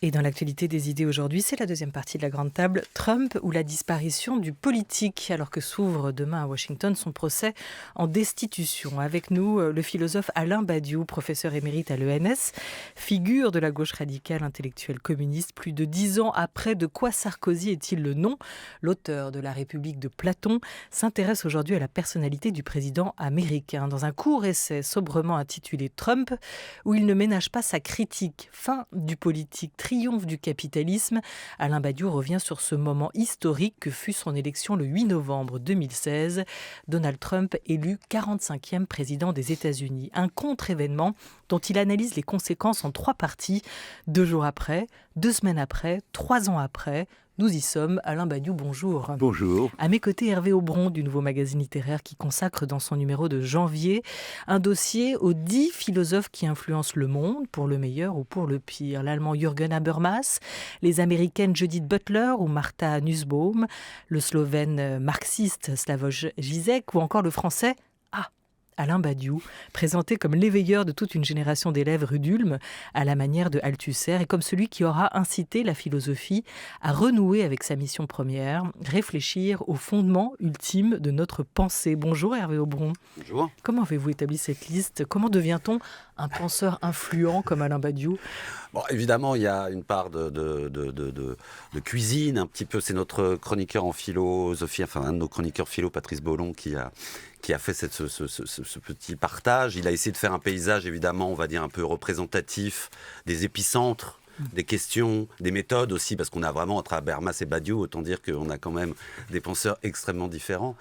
Et dans l'actualité des idées aujourd'hui, c'est la deuxième partie de la grande table, Trump ou la disparition du politique, alors que s'ouvre demain à Washington son procès en destitution. Avec nous, le philosophe Alain Badiou, professeur émérite à l'ENS, figure de la gauche radicale intellectuelle communiste. Plus de 10 ans après, de quoi Sarkozy est-il le nom? L'auteur de La République de Platon s'intéresse aujourd'hui à la personnalité du président américain. Dans un court essai sobrement intitulé Trump, où il ne ménage pas sa critique. Fin du politique, triomphe du capitalisme. Alain Badiou revient sur ce moment historique que fut son élection le 8 novembre 2016. Donald Trump élu 45e président des États-Unis. Un contre-événement dont il analyse les conséquences en 3 parties. 2 jours après, 2 semaines après, 3 ans après. Nous y sommes. Alain Badiou, bonjour. Bonjour. À mes côtés, Hervé Aubron du Nouveau Magazine Littéraire qui consacre dans son numéro de janvier un dossier aux 10 philosophes qui influencent le monde, pour le meilleur ou pour le pire. L'allemand Jürgen Habermas, les américaines Judith Butler ou Martha Nussbaum, le slovène marxiste Slavoj Žižek ou encore le français Alain Badiou, présenté comme l'éveilleur de toute une génération d'élèves rue d'Ulm, à la manière de Althusser, et comme celui qui aura incité la philosophie à renouer avec sa mission première, réfléchir aux fondements ultimes de notre pensée. Bonjour Hervé Aubron. Bonjour. Comment avez-vous établi cette liste? Comment devient-on un penseur influent comme Alain Badiou? Bon, évidemment, il y a une part de cuisine, un petit peu. C'est notre chroniqueur en philosophie, enfin un de nos chroniqueurs philo, Patrice Bollon, qui a fait ce petit partage. Il a essayé de faire un paysage, évidemment, on va dire un peu représentatif des épicentres, des questions, des méthodes aussi, parce qu'on a vraiment, entre Habermas et Badiou, autant dire qu'on a quand même des penseurs extrêmement différents.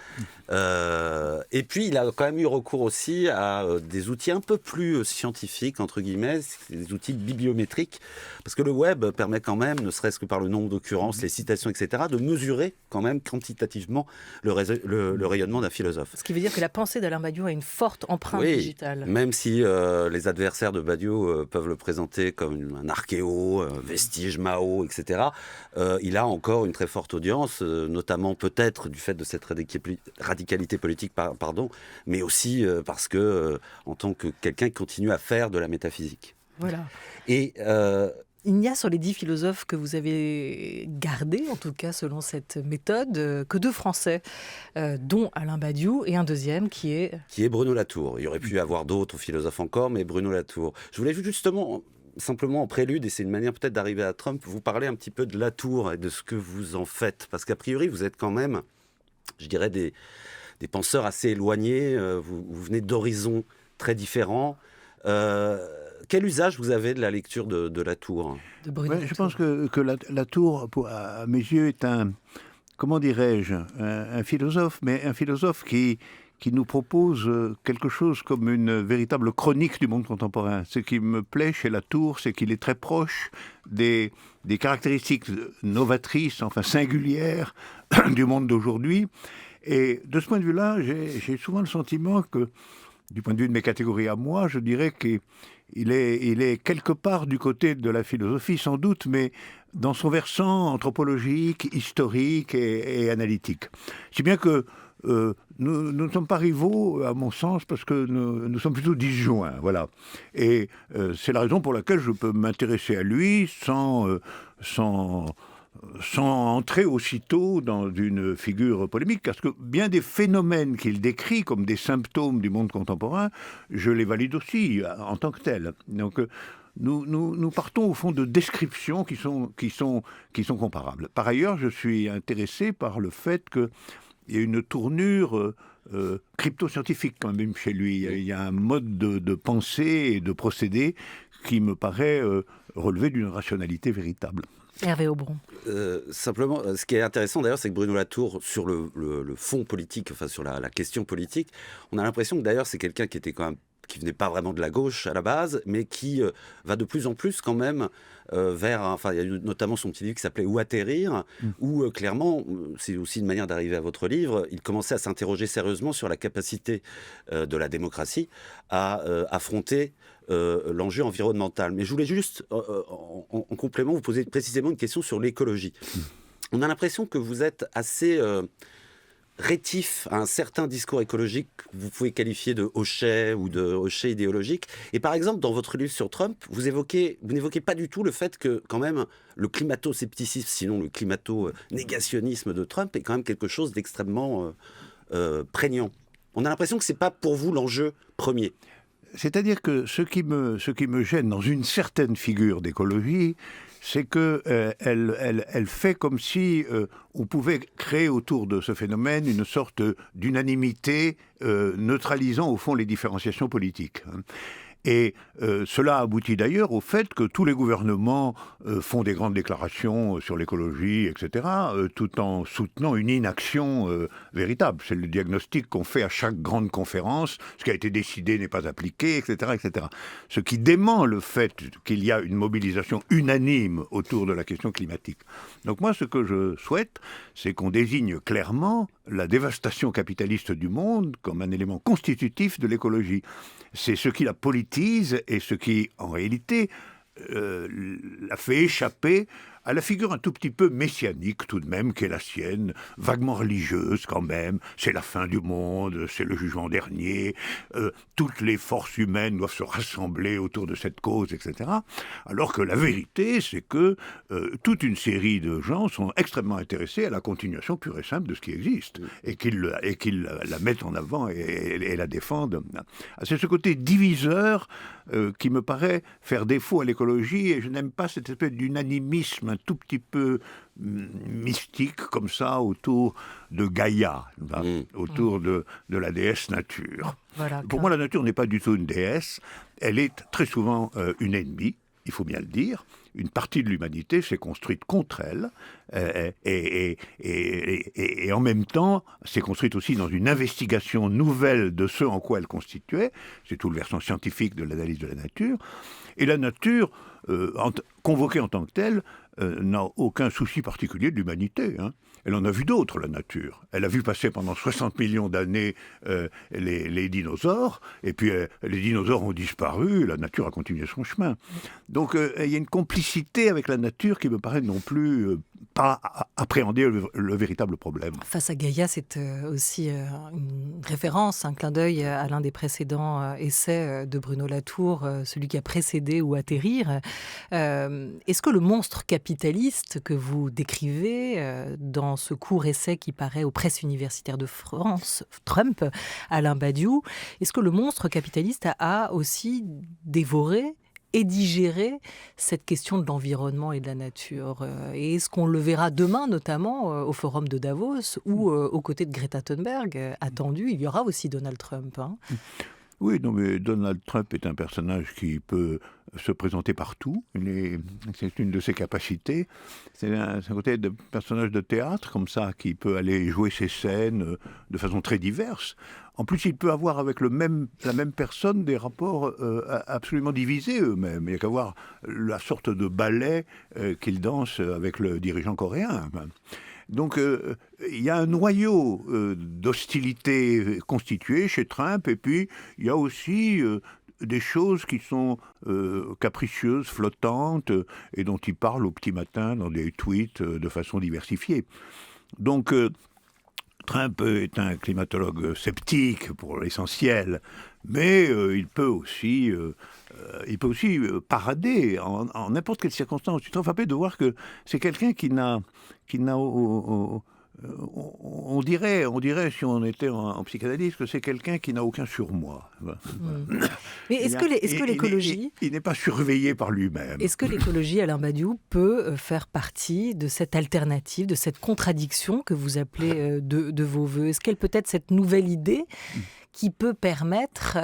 Et puis, il a quand même eu recours aussi à des outils un peu plus scientifiques, entre guillemets, des outils bibliométriques, parce que le web permet quand même, ne serait-ce que par le nombre d'occurrences, les citations, etc., de mesurer quand même quantitativement le rayonnement d'un philosophe. Ce qui veut dire que la pensée d'Alain Badiou a une forte empreinte digitale. Même si les adversaires de Badiou peuvent le présenter comme un archéo, vestige Mao, etc., il a encore une très forte audience, notamment peut-être du fait de cette radicalité politique, mais aussi parce que en tant que quelqu'un qui continue à faire de la métaphysique. Voilà. Et il n'y a sur les 10 philosophes que vous avez gardés, en tout cas selon cette méthode, que 2 Français, dont Alain Badiou, et un deuxième qui est Bruno Latour. Il y aurait pu y avoir d'autres philosophes encore, mais Bruno Latour. Je voulais justement, simplement en prélude, et c'est une manière peut-être d'arriver à Trump, vous parler un petit peu de Latour et de ce que vous en faites. Parce qu'a priori, vous êtes quand même, je dirais, des penseurs assez éloignés. Vous venez d'horizons très différents. Quel usage vous avez de la lecture de Latour? Je pense que Latour, à mes yeux, est comment dirais-je, un philosophe, mais un philosophe qui nous propose quelque chose comme une véritable chronique du monde contemporain. Ce qui me plaît chez Latour, c'est qu'il est très proche des caractéristiques novatrices, enfin singulières, du monde d'aujourd'hui. Et de ce point de vue-là, j'ai souvent le sentiment que, du point de vue de mes catégories à moi, je dirais qu'il est quelque part du côté de la philosophie, sans doute, mais dans son versant anthropologique, historique et analytique. Si bien que nous ne sommes pas rivaux, à mon sens, parce que nous sommes plutôt disjoints, voilà. Et c'est la raison pour laquelle je peux m'intéresser à lui sans entrer aussitôt dans une figure polémique, parce que bien des phénomènes qu'il décrit comme des symptômes du monde contemporain, je les valide aussi en tant que tels. Donc nous partons au fond de descriptions qui sont comparables. Par ailleurs, je suis intéressé par le fait qu'il y a une tournure crypto-scientifique quand même chez lui. Il y a un mode de pensée et de procédé qui me paraît relever d'une rationalité véritable. Hervé Aubron. Simplement, ce qui est intéressant d'ailleurs, c'est que Bruno Latour, sur le fond politique, enfin sur la question politique, on a l'impression que d'ailleurs c'est quelqu'un qui était quand même, qui venait pas vraiment de la gauche à la base, mais qui va de plus en plus quand même vers, enfin il y a eu notamment son petit livre qui s'appelait Où atterrir, où clairement, c'est aussi une manière d'arriver à votre livre, il commençait à s'interroger sérieusement sur la capacité de la démocratie à affronter l'enjeu environnemental. Mais je voulais juste, en complément, vous poser précisément une question sur l'écologie. On a l'impression que vous êtes assez rétif à un certain discours écologique que vous pouvez qualifier de hochet ou de hochet idéologique. Et par exemple, dans votre livre sur Trump, vous n'évoquez pas du tout le fait que, quand même, le climato-scepticisme, sinon le climato-négationnisme de Trump est quand même quelque chose d'extrêmement prégnant. On a l'impression que c'est pas pour vous l'enjeu premier. C'est-à-dire que ce qui me gêne dans une certaine figure d'écologie, c'est qu'elle fait comme si on pouvait créer autour de ce phénomène une sorte d'unanimité neutralisant au fond les différenciations politiques. Et cela aboutit d'ailleurs au fait que tous les gouvernements font des grandes déclarations sur l'écologie, etc., tout en soutenant une inaction véritable. C'est le diagnostic qu'on fait à chaque grande conférence. Ce qui a été décidé n'est pas appliqué, etc., etc. Ce qui dément le fait qu'il y a une mobilisation unanime autour de la question climatique. Donc moi, ce que je souhaite, c'est qu'on désigne clairement la dévastation capitaliste du monde comme un élément constitutif de l'écologie. C'est ce qui la politise et ce qui, en réalité, la fait échapper à la figure un tout petit peu messianique tout de même qu'est la sienne, vaguement religieuse quand même, c'est la fin du monde, c'est le jugement dernier, toutes les forces humaines doivent se rassembler autour de cette cause, etc. Alors que la vérité, c'est que toute une série de gens sont extrêmement intéressés à la continuation pure et simple de ce qui existe, et qu'ils la mettent en avant et la défendent. C'est ce côté diviseur qui me paraît faire défaut à l'écologie, et je n'aime pas cette espèce d'unanimisme un tout petit peu mystique comme ça autour de Gaïa, autour de la déesse nature. Voilà, pour moi, la nature n'est pas du tout une déesse, elle est très souvent une ennemie, il faut bien le dire. Une partie de l'humanité s'est construite contre elle, et en même temps s'est construite aussi dans une investigation nouvelle de ce en quoi elle constituait. C'est tout le versant scientifique de l'analyse de la nature. Et la nature, convoquée en tant que telle, n'a aucun souci particulier de l'humanité. Elle en a vu d'autres, la nature. Elle a vu passer pendant 60 millions d'années les dinosaures, et puis les dinosaures ont disparu, la nature a continué son chemin. Donc il y a une complicité avec la nature qui me paraît non plus pas appréhender le véritable problème. Face à Gaïa, c'est aussi une référence, un clin d'œil à l'un des précédents essais de Bruno Latour, celui qui a précédé ou Atterrir. Est-ce que le monstre capitaliste que vous décrivez dans ce court essai qui paraît aux presses universitaires de France, Trump, Alain Badiou, est-ce que le monstre capitaliste a aussi dévoré et digérer cette question de l'environnement et de la nature? Et est-ce qu'on le verra demain, notamment au forum de Davos, où, aux côtés de Greta Thunberg, attendu, il y aura aussi Donald Trump, Oui, non, mais Donald Trump est un personnage qui peut se présenter partout. C'est une de ses capacités. C'est un côté de personnage de théâtre, comme ça, qui peut aller jouer ses scènes de façon très diverse. En plus, il peut avoir avec la même personne des rapports absolument divisés eux-mêmes. Il n'y a qu'à voir la sorte de ballet qu'il danse avec le dirigeant coréen. Donc, il y a un noyau d'hostilité constitué chez Trump, et puis il y a aussi des choses qui sont capricieuses, flottantes, et dont il parle au petit matin dans des tweets de façon diversifiée. Donc, Trump est un climatologue sceptique pour l'essentiel, mais il peut aussi parader en n'importe quelle circonstance. Je suis très frappé de voir que c'est quelqu'un qui n'a on dirait, si on était en psychanalyse, que c'est quelqu'un qui n'a aucun surmoi. Mais est-ce que l'écologie... Il n'est pas surveillé par lui-même. Est-ce que l'écologie, Alain Badiou, peut faire partie de cette alternative, de cette contradiction que vous appelez de vos voeux? Est-ce qu'elle peut être cette nouvelle idée qui peut permettre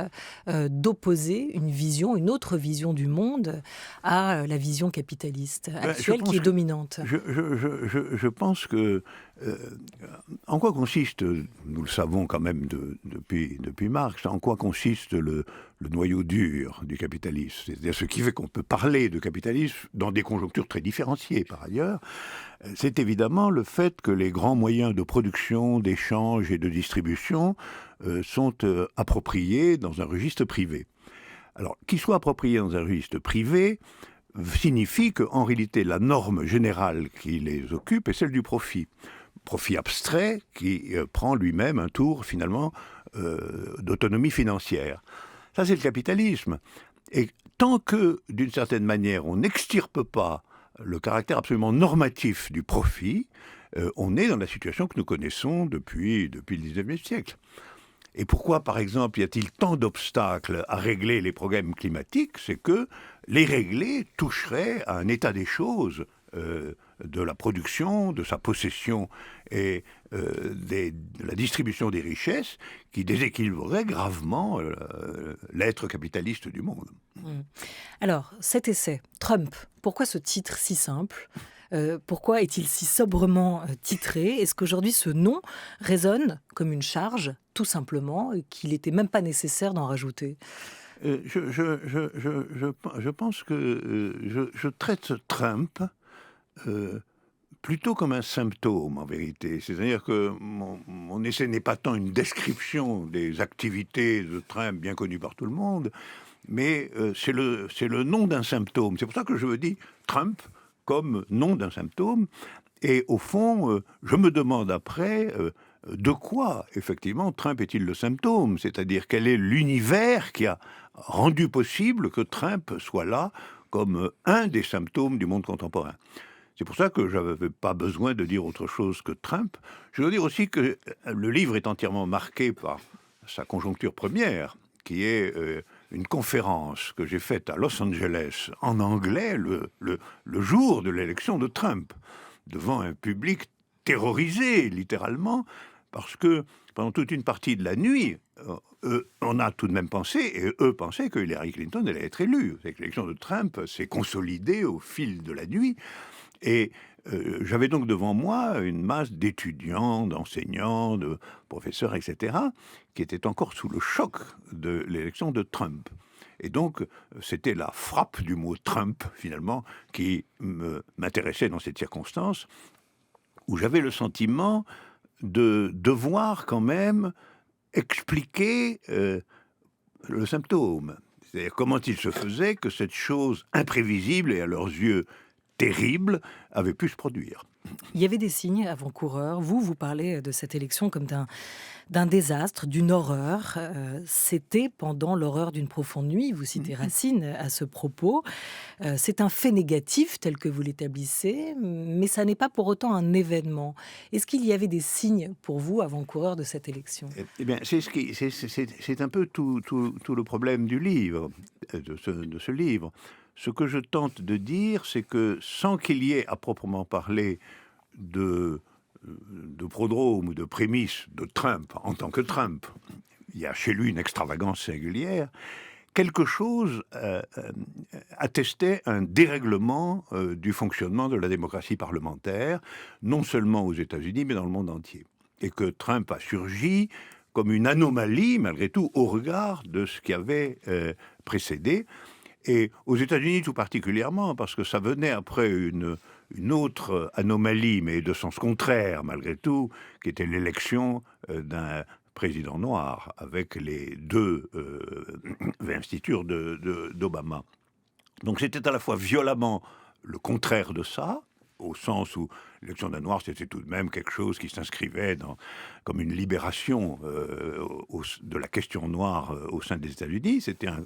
d'opposer une autre vision du monde à la vision capitaliste actuelle qui est dominante? Je pense que en quoi consiste, nous le savons quand même depuis Marx, en quoi consiste le noyau dur du capitalisme, c'est-à-dire ce qui fait qu'on peut parler de capitalisme dans des conjonctures très différenciées par ailleurs, c'est évidemment le fait que les grands moyens de production, d'échange et de distribution sont appropriés dans un registre privé. Alors, qu'ils soient appropriés dans un registre privé signifie qu'en réalité, la norme générale qui les occupe est celle du profit. profit abstrait qui prend lui-même un tour finalement d'autonomie financière. Ça, c'est le capitalisme. Et tant que, d'une certaine manière, on n'extirpe pas le caractère absolument normatif du profit, on est dans la situation que nous connaissons depuis le 19e siècle. Et pourquoi, par exemple, y a-t-il tant d'obstacles à régler les problèmes climatiques? C'est que les régler toucherait à un état des choses de la production, de sa possession et de la distribution des richesses qui déséquilibrerait gravement l'être capitaliste du monde. Alors, cet essai, Trump, pourquoi ce titre si simple ? Pourquoi est-il si sobrement titré? Est-ce qu'aujourd'hui ce nom résonne comme une charge, tout simplement, et qu'il n'était même pas nécessaire d'en rajouter? Je pense que je traite Trump plutôt comme un symptôme, en vérité. C'est-à-dire que mon essai n'est pas tant une description des activités de Trump bien connues par tout le monde, mais c'est le nom d'un symptôme. C'est pour ça que je me dis Trump comme nom d'un symptôme. Et au fond, je me demande après de quoi, effectivement, Trump est-il le symptôme? C'est-à-dire quel est l'univers qui a rendu possible que Trump soit là comme un des symptômes du monde contemporain. C'est pour ça que je n'avais pas besoin de dire autre chose que Trump. Je dois dire aussi que le livre est entièrement marqué par sa conjoncture première, qui est une conférence que j'ai faite à Los Angeles en anglais le jour de l'élection de Trump, devant un public terrorisé, littéralement, parce que pendant toute une partie de la nuit, on a tout de même pensé, et eux pensaient que Hillary Clinton allait être élue. C'est que l'élection de Trump s'est consolidée au fil de la nuit, et j'avais donc devant moi une masse d'étudiants, d'enseignants, de professeurs, etc., qui étaient encore sous le choc de l'élection de Trump. Et donc, c'était la frappe du mot Trump, finalement, qui m'intéressait dans cette circonstance, où j'avais le sentiment de devoir quand même expliquer le symptôme. C'est-à-dire comment il se faisait que cette chose imprévisible et à leurs yeux terrible avait pu se produire. Il y avait des signes avant-coureurs. Vous parlez de cette élection comme d'un désastre, d'une horreur. C'était pendant l'horreur d'une profonde nuit. Vous citez Racine à ce propos. C'est un fait négatif tel que vous l'établissez, mais ça n'est pas pour autant un événement. Est-ce qu'il y avait des signes pour vous avant-coureurs de cette élection? Eh bien, c'est un peu tout le problème du livre, de ce livre. Ce que je tente de dire, c'est que sans qu'il y ait à proprement parler de prodrome ou de prémisse de Trump en tant que Trump, il y a chez lui une extravagance singulière, quelque chose attestait un dérèglement du fonctionnement de la démocratie parlementaire, non seulement aux États-Unis, mais dans le monde entier. Et que Trump a surgi comme une anomalie, malgré tout, au regard de ce qui avait précédé. Et aux États-Unis tout particulièrement, parce que ça venait après une autre anomalie, mais de sens contraire malgré tout, qui était l'élection d'un président noir, avec les deux investitures d'Obama. Donc c'était à la fois violemment le contraire de ça, au sens où l'élection d'un noir, c'était tout de même quelque chose qui s'inscrivait comme une libération de la question noire au sein des États-Unis. C'était un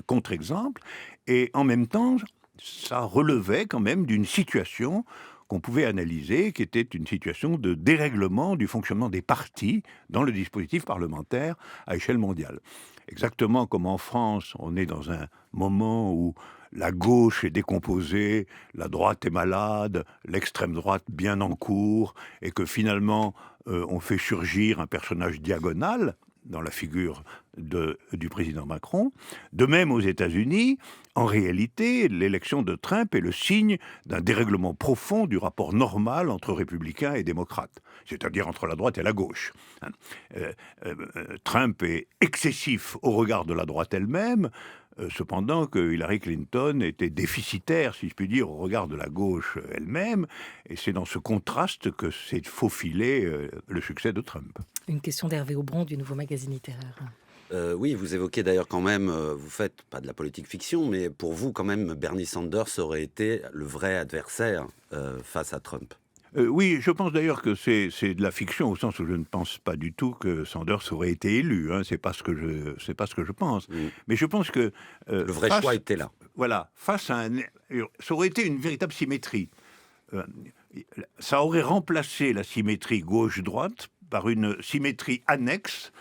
contre-exemple. Et en même temps, ça relevait quand même d'une situation qu'on pouvait analyser, qui était une situation de dérèglement du fonctionnement des partis dans le dispositif parlementaire à échelle mondiale. Exactement comme en France, on est dans un moment où la gauche est décomposée, la droite est malade, l'extrême droite bien en cours, et que finalement on fait surgir un personnage diagonal dans la figure du président Macron. De même aux États-Unis, en réalité, l'élection de Trump est le signe d'un dérèglement profond du rapport normal entre républicains et démocrates, c'est-à-dire entre la droite et la gauche. Trump est excessif au regard de la droite elle-même, cependant que Hillary Clinton était déficitaire, si je puis dire, au regard de la gauche elle-même, et c'est dans ce contraste que s'est faufilé le succès de Trump. Une question d'Hervé Aubron du Nouveau Magazine littéraire. Oui, vous évoquez d'ailleurs quand même, vous faites pas de la politique fiction, mais pour vous quand même, Bernie Sanders aurait été le vrai adversaire face à Trump. Oui, je pense d'ailleurs que c'est de la fiction au sens où je ne pense pas du tout que Sanders aurait été élu. Hein, c'est pas ce que je pense. Mais je pense que Le vrai choix était là. voilà, ça aurait été une véritable symétrie. Euh, Ça aurait remplacé la symétrie gauche-droite par une symétrie annexe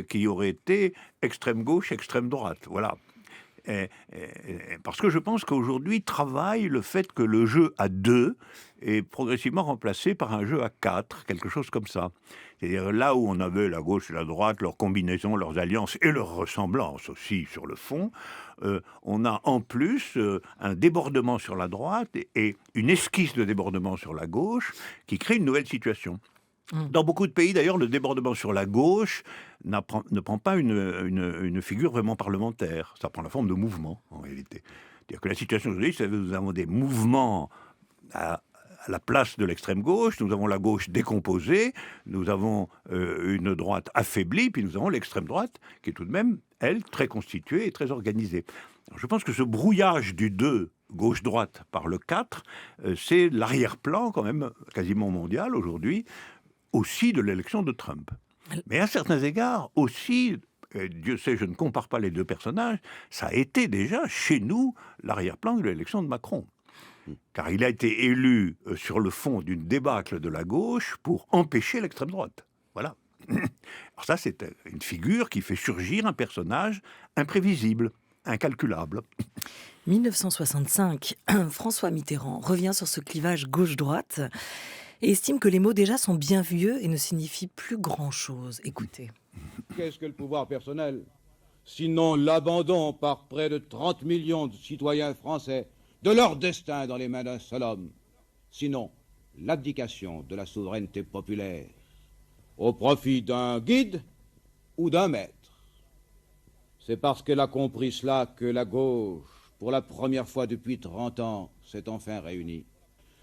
qui aurait été extrême gauche, extrême droite. Voilà. Parce que je pense qu'aujourd'hui travaille le fait que le jeu à 2 est progressivement remplacé par un jeu à 4, quelque chose comme ça. C'est-à-dire là où on avait la gauche et la droite, leurs combinaisons, leurs alliances et leurs ressemblances aussi sur le fond, on a en plus un débordement sur la droite et une esquisse de débordement sur la gauche qui crée une nouvelle situation. Dans beaucoup de pays, d'ailleurs, le débordement sur la gauche ne prend pas une figure vraiment parlementaire. Ça prend la forme de mouvement, en réalité. C'est-à-dire que la situation aujourd'hui, c'est que nous avons des mouvements à la place de l'extrême gauche, nous avons la gauche décomposée, nous avons une droite affaiblie, puis nous avons l'extrême droite, qui est tout de même, elle, très constituée et très organisée. Alors, je pense que ce brouillage du 2, gauche-droite, par le 4, c'est l'arrière-plan, quand même, quasiment mondial aujourd'hui, aussi de l'élection de Trump. Mais à certains égards, aussi, Dieu sait, je ne compare pas les deux personnages, ça a été déjà, chez nous, l'arrière-plan de l'élection de Macron. Car il a été élu sur le fond d'une débâcle de la gauche pour empêcher l'extrême droite. Voilà. Alors ça, c'est une figure qui fait surgir un personnage imprévisible, incalculable. 1965, François Mitterrand revient sur ce clivage gauche-droite et estime que les mots déjà sont bien vieux et ne signifient plus grand-chose. Écoutez. Qu'est-ce que le pouvoir personnel? Sinon l'abandon par près de 30 millions de citoyens français de leur destin dans les mains d'un seul homme. Sinon l'abdication de la souveraineté populaire au profit d'un guide ou d'un maître. C'est parce qu'elle a compris cela que la gauche, pour la première fois depuis 30 ans, s'est enfin réunie.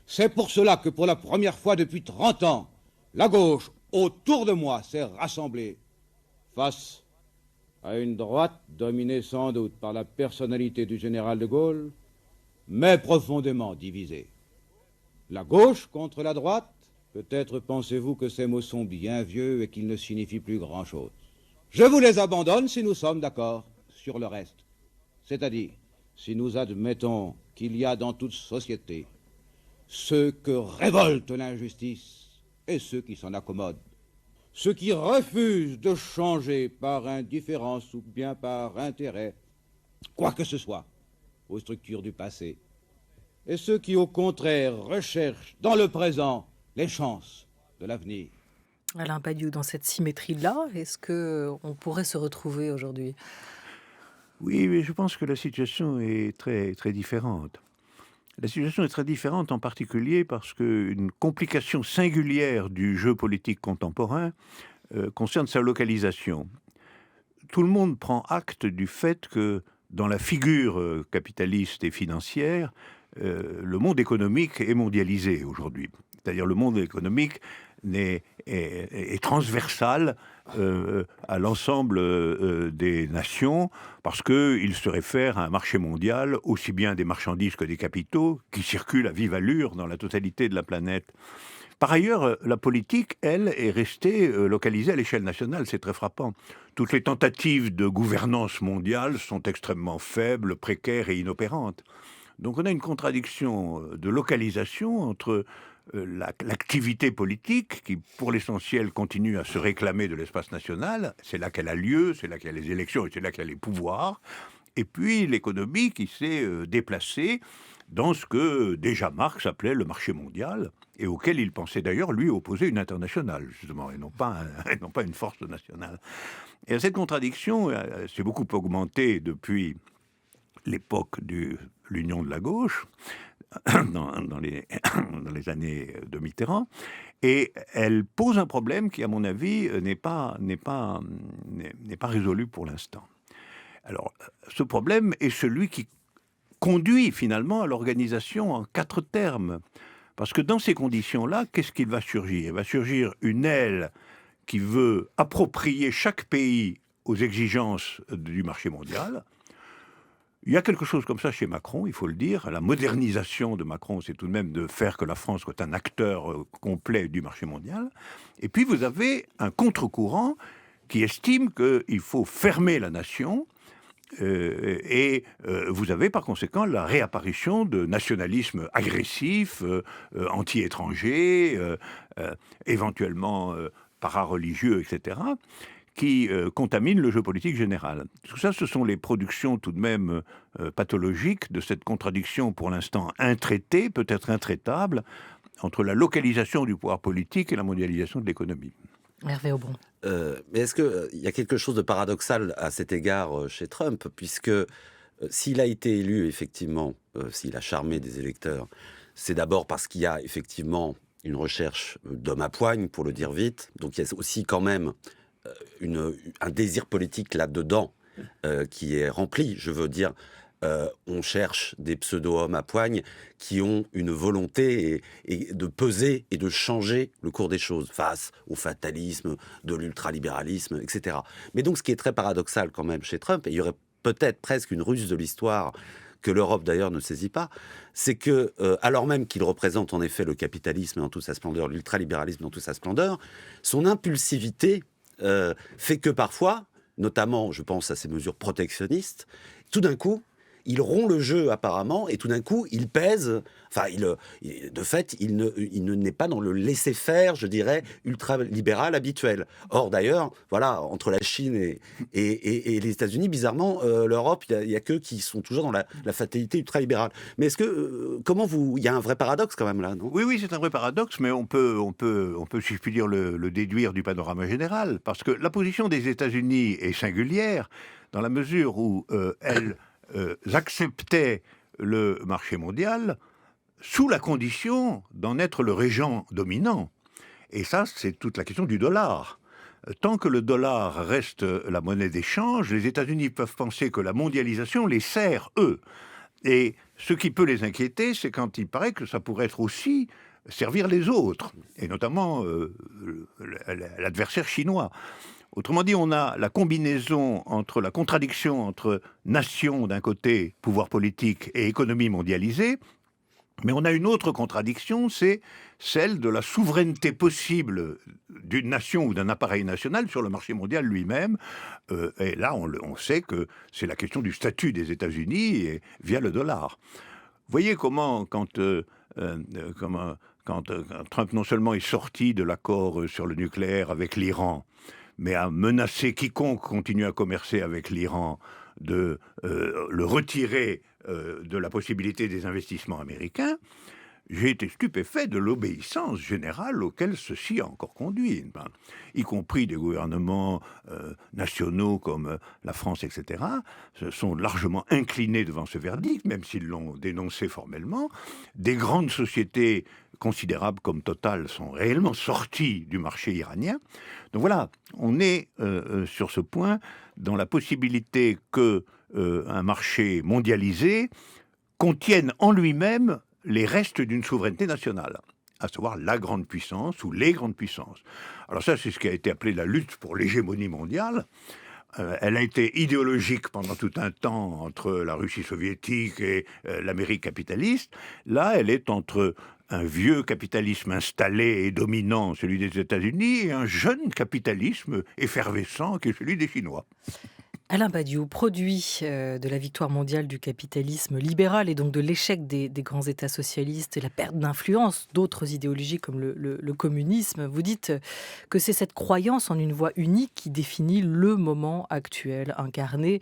C'est pour cela que pour la première fois depuis 30 ans, la gauche, autour de moi, s'est rassemblée face à une droite dominée sans doute par la personnalité du général de Gaulle, mais profondément divisée. La gauche contre la droite, peut-être pensez-vous que ces mots sont bien vieux et qu'ils ne signifient plus grand-chose. Je vous les abandonne si nous sommes d'accord sur le reste. C'est-à-dire, si nous admettons qu'il y a dans toute société ceux que révolte l'injustice et ceux qui s'en accommodent, ceux qui refusent de changer par indifférence ou bien par intérêt, quoi que ce soit, aux structures du passé, et ceux qui, au contraire, recherchent dans le présent les chances de l'avenir. Alain Badiou, dans cette symétrie-là, est-ce qu'on pourrait se retrouver aujourd'hui ? Oui, mais je pense que la situation est très, très différente. La situation est très différente en particulier parce qu'une complication singulière du jeu politique contemporain concerne sa localisation. Tout le monde prend acte du fait que dans la figure capitaliste et financière, le monde économique est mondialisé aujourd'hui. C'est-à-dire le monde économique est transversal à l'ensemble des nations parce qu'il se réfère à un marché mondial, aussi bien des marchandises que des capitaux, qui circulent à vive allure dans la totalité de la planète. Par ailleurs, la politique, elle, est restée localisée à l'échelle nationale. C'est très frappant. Toutes les tentatives de gouvernance mondiale sont extrêmement faibles, précaires et inopérantes. Donc on a une contradiction de localisation entre l'activité politique, qui pour l'essentiel continue à se réclamer de l'espace national, c'est là qu'elle a lieu, c'est là qu'il y a les élections et c'est là qu'il y a les pouvoirs, et puis l'économie qui s'est déplacée dans ce que déjà Marx appelait le marché mondial, et auquel il pensait d'ailleurs, lui, opposer une internationale, justement, et non pas une force nationale. Et cette contradiction s'est beaucoup augmentée depuis l'époque de l'union de la gauche, dans les années de Mitterrand, et elle pose un problème qui, à mon avis, n'est pas résolu pour l'instant. Alors, ce problème est celui qui conduit finalement à l'organisation en 4 termes. Parce que dans ces conditions-là, qu'est-ce qu'il va surgir ? Il va surgir une aile qui veut approprier chaque pays aux exigences du marché mondial, Il y a quelque chose comme ça chez Macron, il faut le dire. La modernisation de Macron, c'est tout de même de faire que la France soit un acteur complet du marché mondial. Et puis vous avez un contre-courant qui estime qu'il faut fermer la nation. Vous avez par conséquent la réapparition de nationalismes agressifs, anti-étrangers, éventuellement para-religieux, etc., qui contaminent le jeu politique général. Tout ça, ce sont les productions tout de même pathologiques de cette contradiction pour l'instant intraitée, peut-être intraitable, entre la localisation du pouvoir politique et la mondialisation de l'économie. Hervé Aubron. Mais est-ce qu'il y a quelque chose de paradoxal à cet égard chez Trump, puisque s'il a été élu, effectivement, s'il a charmé des électeurs, c'est d'abord parce qu'il y a effectivement une recherche d'homme à poigne, pour le dire vite. Donc il y a aussi quand même un désir politique là-dedans qui est rempli. Je veux dire, on cherche des pseudo-hommes à poigne qui ont une volonté et de peser et de changer le cours des choses face au fatalisme de l'ultralibéralisme, etc. Mais donc, ce qui est très paradoxal quand même chez Trump, et il y aurait peut-être presque une ruse de l'histoire que l'Europe d'ailleurs ne saisit pas, c'est que, alors même qu'il représente en effet le capitalisme dans toute sa splendeur, l'ultralibéralisme dans toute sa splendeur, son impulsivité fait que parfois, notamment, je pense à ces mesures protectionnistes, tout d'un coup, il rompt le jeu apparemment, et tout d'un coup, il pèse. Enfin, de fait, il n'est pas dans le laisser-faire, je dirais, ultra-libéral habituel. Or, d'ailleurs, voilà, entre la Chine et les États-Unis, bizarrement, l'Europe, il y a qu'eux qui sont toujours dans la fatalité ultra-libérale. Mais est-ce que, il y a un vrai paradoxe quand même là, non ? Oui, c'est un vrai paradoxe, mais on peut, si je puis dire, le déduire du panorama général, parce que la position des États-Unis est singulière dans la mesure où elle acceptaient le marché mondial sous la condition d'en être le régent dominant. Et ça, c'est toute la question du dollar. Tant que le dollar reste la monnaie d'échange, les États-Unis peuvent penser que la mondialisation les sert, eux. Et ce qui peut les inquiéter, c'est quand il paraît que ça pourrait être aussi servir les autres, et notamment l'adversaire chinois. Autrement dit, on a la combinaison entre la contradiction entre nation d'un côté, pouvoir politique, et économie mondialisée, mais on a une autre contradiction, c'est celle de la souveraineté possible d'une nation ou d'un appareil national sur le marché mondial lui-même. Et là, on sait que c'est la question du statut des États-Unis via le dollar. Vous voyez comment, quand Trump non seulement est sorti de l'accord sur le nucléaire avec l'Iran, mais a menacé quiconque continue à commercer avec l'Iran de le retirer de la possibilité des investissements américains, j'ai été stupéfait de l'obéissance générale auquel ceci a encore conduit, y compris des gouvernements nationaux comme la France, etc., se sont largement inclinés devant ce verdict, même s'ils l'ont dénoncé formellement. Des grandes sociétés considérables comme Total sont réellement sorties du marché iranien. Donc voilà, on est sur ce point dans la possibilité que un marché mondialisé contienne en lui-même les restes d'une souveraineté nationale, à savoir la grande puissance ou les grandes puissances. Alors ça, c'est ce qui a été appelé la lutte pour l'hégémonie mondiale. Elle a été idéologique pendant tout un temps entre la Russie soviétique et l'Amérique capitaliste. Là, elle est entre un vieux capitalisme installé et dominant, celui des États-Unis, et un jeune capitalisme effervescent qui est celui des Chinois. Alain Badiou, produit de la victoire mondiale du capitalisme libéral et donc de l'échec des grands États socialistes et la perte d'influence d'autres idéologies comme le communisme, vous dites que c'est cette croyance en une voie unique qui définit le moment actuel, incarné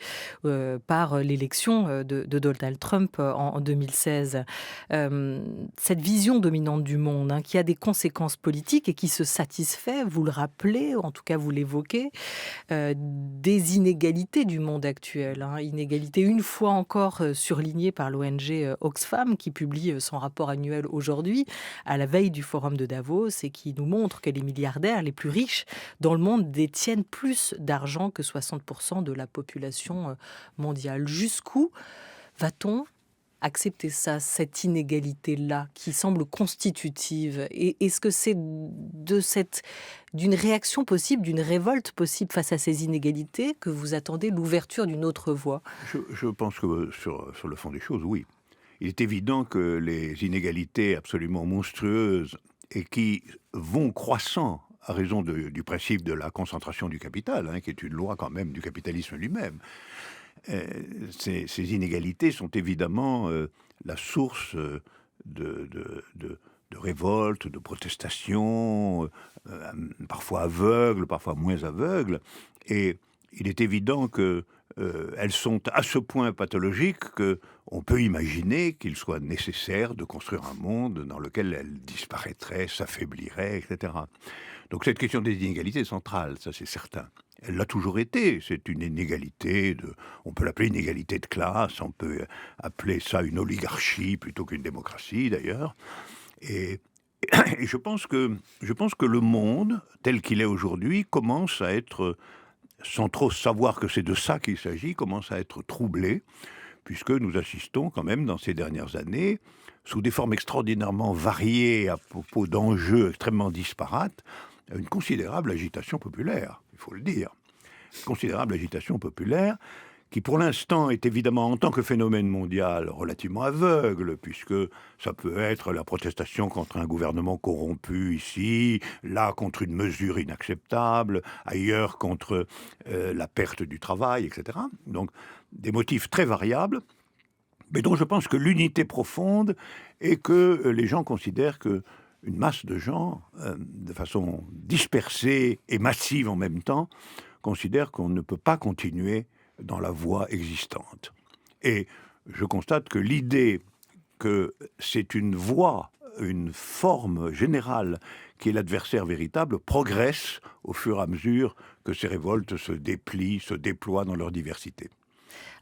par l'élection de Donald Trump en 2016. Cette vision dominante du monde, qui a des conséquences politiques et qui se satisfait, vous le rappelez, en tout cas vous l'évoquez, des inégalités du monde actuel. Inégalité une fois encore surlignée par l'ONG Oxfam qui publie son rapport annuel aujourd'hui à la veille du forum de Davos et qui nous montre que les milliardaires les plus riches dans le monde détiennent plus d'argent que 60% de la population mondiale. Jusqu'où va-t-on accepter ça, cette inégalité-là, qui semble constitutive? Et est-ce que c'est d'une réaction possible, d'une révolte possible face à ces inégalités que vous attendez l'ouverture d'une autre voie? Je pense que sur le fond des choses, oui. Il est évident que les inégalités absolument monstrueuses et qui vont croissant à raison du principe de la concentration du capital, qui est une loi quand même du capitalisme lui-même, ces inégalités sont évidemment la source de révoltes, de protestations, parfois aveugles, parfois moins aveugles. Et il est évident que elles sont à ce point pathologiques qu'on peut imaginer qu'il soit nécessaire de construire un monde dans lequel elles disparaîtraient, s'affaibliraient, etc. Donc cette question des inégalités est centrale, ça c'est certain. Elle l'a toujours été, c'est une inégalité, on peut l'appeler une égalité de classe, on peut appeler ça une oligarchie plutôt qu'une démocratie d'ailleurs. Et je pense que le monde, tel qu'il est aujourd'hui, commence à être, sans trop savoir que c'est de ça qu'il s'agit, commence à être troublé, puisque nous assistons quand même dans ces dernières années, sous des formes extraordinairement variées à propos d'enjeux extrêmement disparates, à une considérable agitation populaire, il faut le dire. Une considérable agitation populaire qui pour l'instant est évidemment en tant que phénomène mondial relativement aveugle, puisque ça peut être la protestation contre un gouvernement corrompu ici, là contre une mesure inacceptable, ailleurs contre la perte du travail, etc. Donc des motifs très variables, mais dont je pense que l'unité profonde est que les gens considèrent que une masse de gens, de façon dispersée et massive en même temps, considèrent qu'on ne peut pas continuer dans la voie existante. Et je constate que l'idée que c'est une voie, une forme générale qui est l'adversaire véritable, progresse au fur et à mesure que ces révoltes se déplient, se déploient dans leur diversité.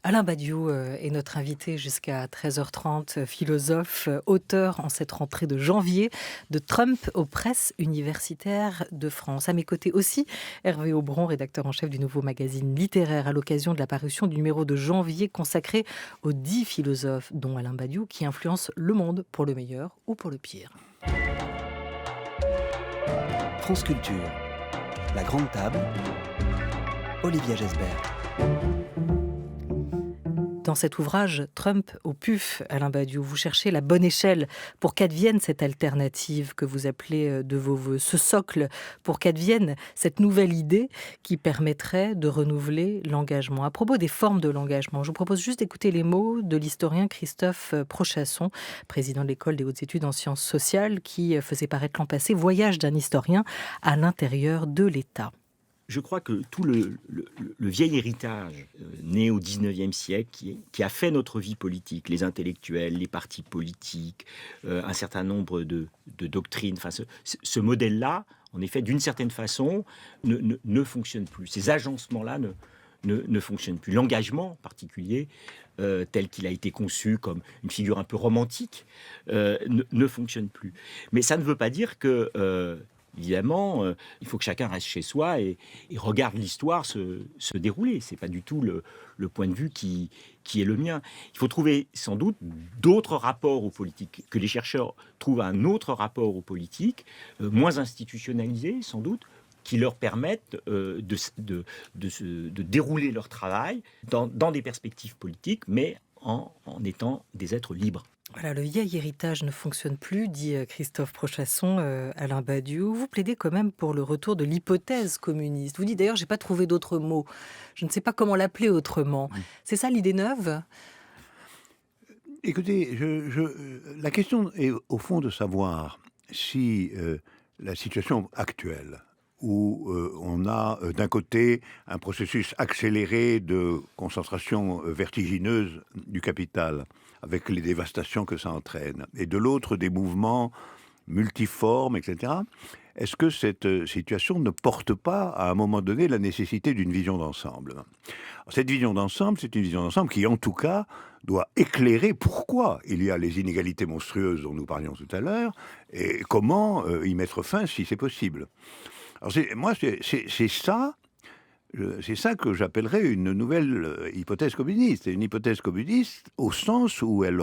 Alain Badiou est notre invité jusqu'à 13h30, philosophe, auteur en cette rentrée de janvier de Trump aux presses universitaires de France. À mes côtés aussi, Hervé Aubron, rédacteur en chef du nouveau magazine littéraire, à l'occasion de la parution du numéro de janvier consacré aux 10 philosophes, dont Alain Badiou, qui influencent le monde pour le meilleur ou pour le pire. France Culture, la grande table, Olivia Gesbert. Dans cet ouvrage, Trump au PUF, Alain Badiou, vous cherchez la bonne échelle pour qu'advienne cette alternative que vous appelez de vos voeux, ce socle pour qu'advienne cette nouvelle idée qui permettrait de renouveler l'engagement. À propos des formes de l'engagement, je vous propose juste d'écouter les mots de l'historien Christophe Prochasson, président de l'École des hautes études en sciences sociales, qui faisait paraître l'an passé Voyage d'un historien à l'intérieur de l'État. Je crois que tout le vieil héritage né au XIXe siècle, qui a fait notre vie politique, les intellectuels, les partis politiques, un certain nombre de doctrines, enfin, ce modèle-là, en effet, d'une certaine façon, ne fonctionne plus. Ces agencements-là ne fonctionnent plus. L'engagement, en particulier, tel qu'il a été conçu comme une figure un peu romantique, ne fonctionne plus. Mais ça ne veut pas dire que... Évidemment, il faut que chacun reste chez soi et regarde l'histoire se dérouler. Ce n'est pas du tout le point de vue qui est le mien. Il faut trouver sans doute d'autres rapports aux politiques, que les chercheurs trouvent un autre rapport aux politiques, moins institutionnalisé sans doute, qui leur permettent de dérouler leur travail dans des perspectives politiques, mais en étant des êtres libres. Voilà, le vieil héritage ne fonctionne plus, dit Christophe Prochasson, Alain Badiou. Vous plaidez quand même pour le retour de l'hypothèse communiste. Vous dites d'ailleurs, je n'ai pas trouvé d'autres mots. Je ne sais pas comment l'appeler autrement. C'est ça l'idée neuve ? Écoutez, la question est au fond de savoir si la situation actuelle, où on a d'un côté un processus accéléré de concentration vertigineuse du capital, avec les dévastations que ça entraîne, et de l'autre des mouvements multiformes, etc. Est-ce que cette situation ne porte pas à un moment donné la nécessité d'une vision d'ensemble ? Cette vision d'ensemble, c'est une vision d'ensemble qui en tout cas doit éclairer pourquoi il y a les inégalités monstrueuses dont nous parlions tout à l'heure, et comment y mettre fin si c'est possible. Alors c'est ça C'est ça que j'appellerais une nouvelle hypothèse communiste. C'est une hypothèse communiste au sens où elle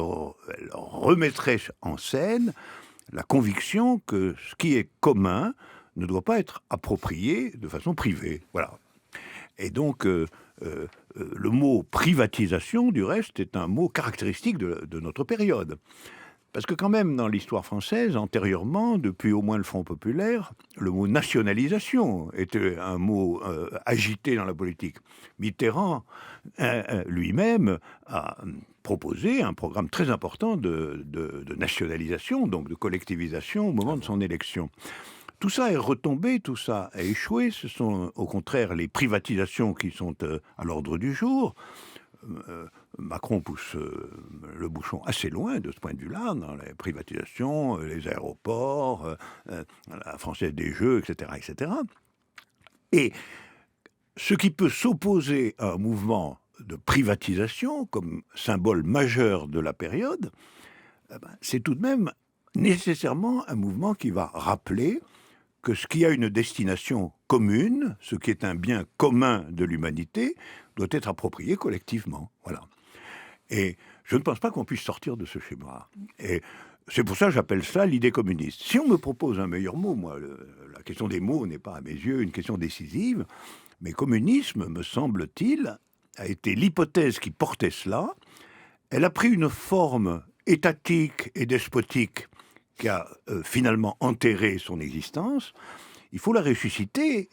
remettrait en scène la conviction que ce qui est commun ne doit pas être approprié de façon privée. Voilà. Et donc, le mot privatisation, du reste, est un mot caractéristique de notre période. Parce que quand même, dans l'histoire française, antérieurement, depuis au moins le Front populaire, le mot nationalisation était un mot agité dans la politique. Mitterrand, lui-même, a proposé un programme très important de nationalisation, donc de collectivisation au moment de son élection. Tout ça est retombé, tout ça a échoué. Ce sont au contraire les privatisations qui sont à l'ordre du jour. Macron pousse le bouchon assez loin de ce point de vue-là, dans les privatisations, les aéroports, la Française des Jeux, etc., etc. Et ce qui peut s'opposer à un mouvement de privatisation, comme symbole majeur de la période, c'est tout de même nécessairement un mouvement qui va rappeler que ce qui a une destination commune, ce qui est un bien commun de l'humanité, doit être approprié collectivement. Voilà. Et je ne pense pas qu'on puisse sortir de ce schéma. Et c'est pour ça que j'appelle ça l'idée communiste. Si on me propose un meilleur mot, moi, la question des mots n'est pas à mes yeux une question décisive, mais communisme, me semble-t-il, a été l'hypothèse qui portait cela. Elle a pris une forme étatique et despotique qui a finalement enterré son existence. Il faut la ressusciter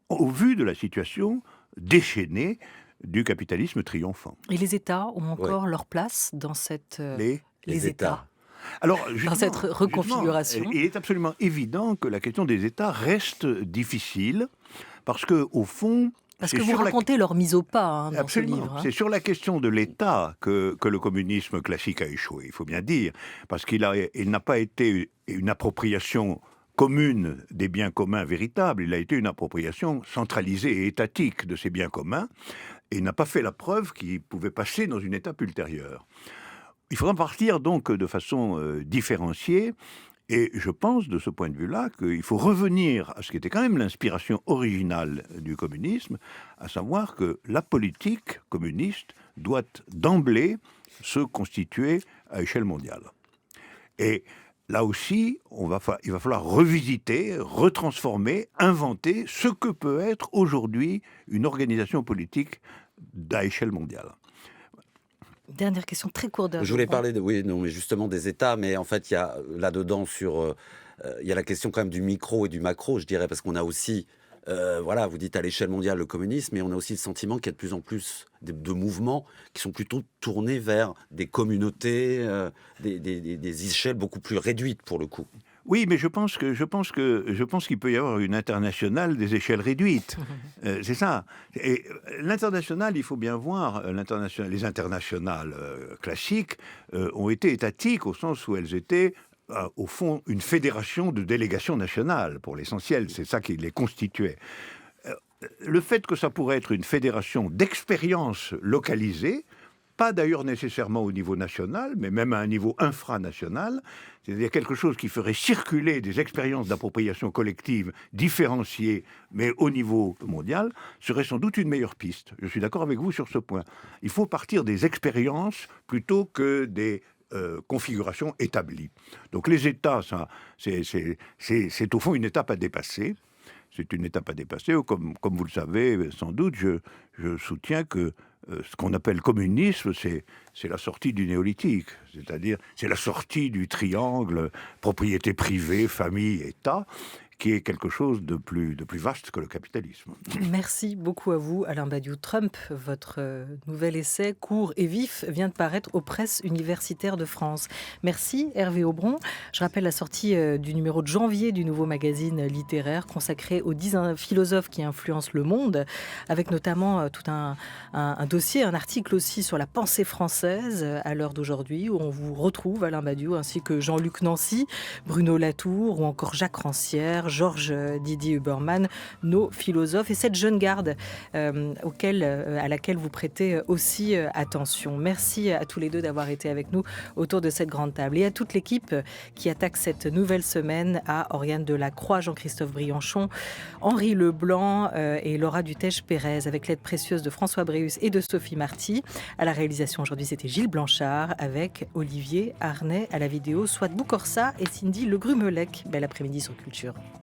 au vu de la situation déchaînée du capitalisme triomphant. Et les États ont encore leur place dans cette... Les États. Alors, dans cette reconfiguration. Il est absolument évident que la question des États reste difficile parce que, au fond... Parce que vous racontez leur mise au pas dans absolument. ce livre. C'est sur la question de l'État que le communisme classique a échoué, il faut bien dire, parce qu'il n'a pas été une appropriation commune des biens communs véritables, il a été une appropriation centralisée et étatique de ces biens communs, et il n'a pas fait la preuve qu'il pouvait passer dans une étape ultérieure. Il faudra partir donc de façon différenciée, et je pense de ce point de vue-là qu'il faut revenir à ce qui était quand même l'inspiration originale du communisme, à savoir que la politique communiste doit d'emblée se constituer à échelle mondiale. Et là aussi, il va falloir revisiter, retransformer, inventer ce que peut être aujourd'hui une organisation politique à échelle mondiale. Dernière question très courte. Je voulais parler mais justement des États, mais en fait, il y a là-dedans il y a la question quand même du micro et du macro, je dirais, parce qu'on a aussi, vous dites à l'échelle mondiale le communisme, mais on a aussi le sentiment qu'il y a de plus en plus de mouvements qui sont plutôt tournés vers des communautés, des échelles beaucoup plus réduites pour le coup. Oui, mais je pense qu'il peut y avoir une internationale des échelles réduites. C'est ça. Et l'international, il faut bien voir, les internationales classiques ont été étatiques au sens où elles étaient, au fond, une fédération de délégations nationales, pour l'essentiel. C'est ça qui les constituait. Le fait que ça pourrait être une fédération d'expériences localisées, pas d'ailleurs nécessairement au niveau national, mais même à un niveau infranational, c'est-à-dire quelque chose qui ferait circuler des expériences d'appropriation collective différenciées, mais au niveau mondial, serait sans doute une meilleure piste. Je suis d'accord avec vous sur ce point. Il faut partir des expériences plutôt que des configurations établies. Donc les États, ça, c'est au fond une étape à dépasser. C'est une étape à dépasser. Comme vous le savez, sans doute, je soutiens que ce qu'on appelle communisme, c'est la sortie du néolithique. C'est-à-dire, c'est la sortie du triangle propriété privée, famille, État, qui est quelque chose de plus vaste que le capitalisme. Merci beaucoup à vous, Alain Badiou. Trump, votre nouvel essai, court et vif, vient de paraître aux presses universitaires de France. Merci, Hervé Aubron. Je rappelle la sortie du numéro de janvier du nouveau magazine littéraire consacré aux 10 philosophes qui influencent le monde, avec notamment tout un dossier, un article aussi sur la pensée française à l'heure d'aujourd'hui, où on vous retrouve, Alain Badiou, ainsi que Jean-Luc Nancy, Bruno Latour ou encore Jacques Rancière, Voltaire, Georges Didier Huberman, nos philosophes et cette jeune garde à laquelle vous prêtez aussi attention. Merci à tous les deux d'avoir été avec nous autour de cette grande table et à toute l'équipe qui attaque cette nouvelle semaine, à Oriane Delacroix, Jean-Christophe Brianchon, Henri Leblanc et Laura Dutèche-Pérez, avec l'aide précieuse de François Bréus et de Sophie Marty. À la réalisation aujourd'hui, c'était Gilles Blanchard avec Olivier Arnay, à la vidéo Swat Boukorsa et Cindy Legrumelec. Bel après-midi sur Culture.